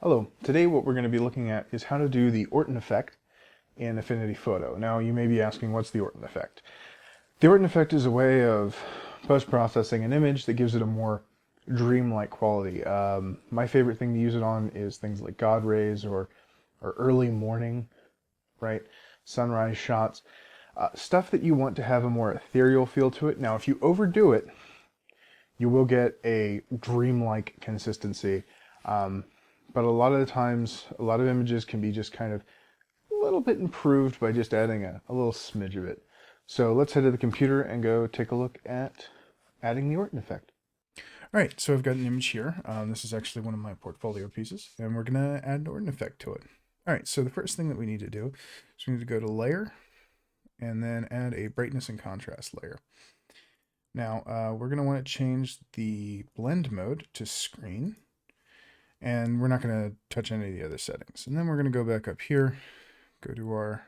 Hello, today what we're going to be looking at is how to do the Orton Effect in Affinity Photo. Now you may be asking, what's the Orton Effect? The Orton Effect is a way of post-processing an image that gives it a more dreamlike quality. My favorite thing to use it on is things like God rays or early morning, right? Sunrise shots. Stuff that you want to have a more ethereal feel to it. Now if you overdo it, you will get a dreamlike consistency. But a lot of the times, a lot of images can be just kind of a little bit improved by just adding a little smidge of it. So let's head to the computer and go take a look at adding the Orton Effect. All right, so I've got an image here. This is actually one of my portfolio pieces, and we're going to add an Orton Effect to it. All right, so the first thing that we need to do is we need to go to Layer, and then add a Brightness and Contrast layer. Now, we're going to want to change the blend mode to Screen, and we're not going to touch any of the other settings. And then we're going to go back up here, go to our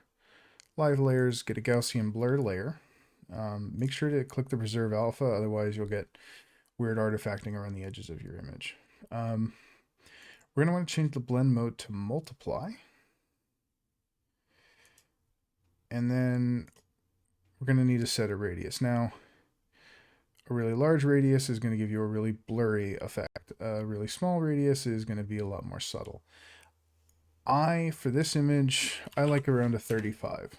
live layers, get a Gaussian blur layer. Make sure to click the preserve alpha, otherwise you'll get weird artifacting around the edges of your image. We're going to want to change the blend mode to multiply. And then we're going to need to set a radius. Now, a really large radius is going to give you a really blurry effect. A really small radius is going to be a lot more subtle. For this image, I like around a 35.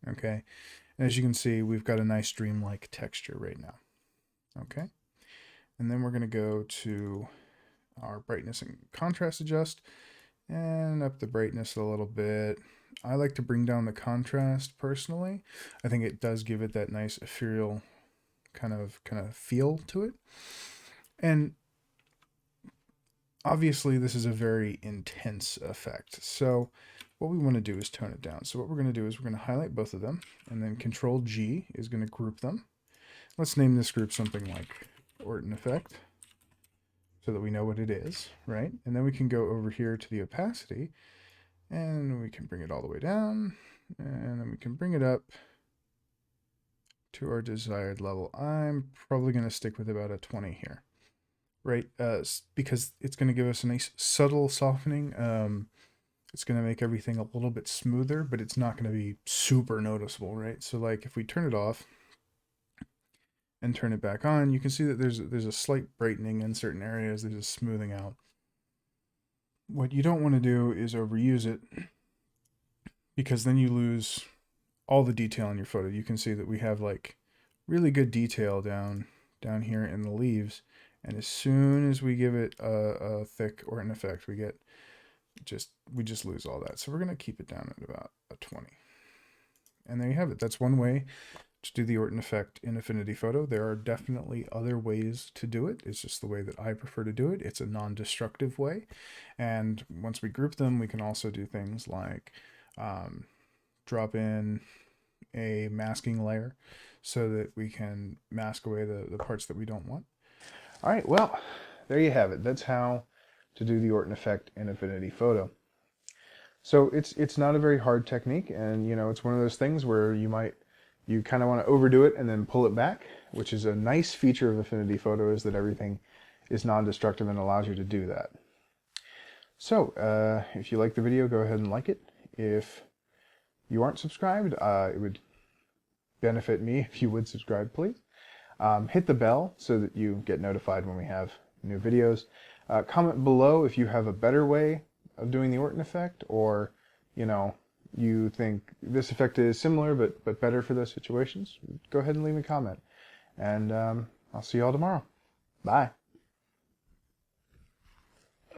Okay. And as you can see, we've got a nice dreamlike texture right now. Okay. And then we're going to go to our brightness and contrast adjust and up the brightness a little bit. I like to bring down the contrast personally. I think it does give it that nice ethereal kind of feel to it. And obviously this is a very intense effect. So what we want to do is tone it down. So what we're going to do is we're going to highlight both of them, and then Control G is going to group them. Let's name this group something like Orton Effect so that we know what it is, right? And then we can go over here to the opacity and we can bring it all the way down, and then we can bring it up to our desired level. I'm probably going to stick with about a 20 here, right? Because it's going to give us a nice subtle softening. It's going to make everything a little bit smoother, but it's not going to be super noticeable, right? So like if we turn it off and turn it back on, you can see that there's a slight brightening in certain areas. There's a smoothing out. What you don't want to do is overuse it, because then you lose all the detail in your photo. You can see that we have like really good detail down here in the leaves, and as soon as we give it a thick Orton effect, we just lose all that. So we're going to keep it down at about a 20. And there you have it. That's one way to do the Orton effect in Affinity Photo. There are definitely other ways to do it. It's just the way that I prefer to do it. It's a non-destructive way. And once we group them, we can also do things like drop in a masking layer so that we can mask away the parts that we don't want. All right, well, there you have it. That's how to do the Orton Effect in Affinity Photo. So it's not a very hard technique, and it's one of those things where you kind of want to overdo it and then pull it back, which is a nice feature of Affinity Photo, is that everything is non-destructive and allows you to do that. So if you like the video, go ahead and like it. If you aren't subscribed, it would benefit me if you would subscribe, please. Hit the bell so that you get notified when we have new videos. Comment below if you have a better way of doing the Orton effect, or you think this effect is similar but better for those situations. Go ahead and leave a comment, and I'll see you all tomorrow. Bye.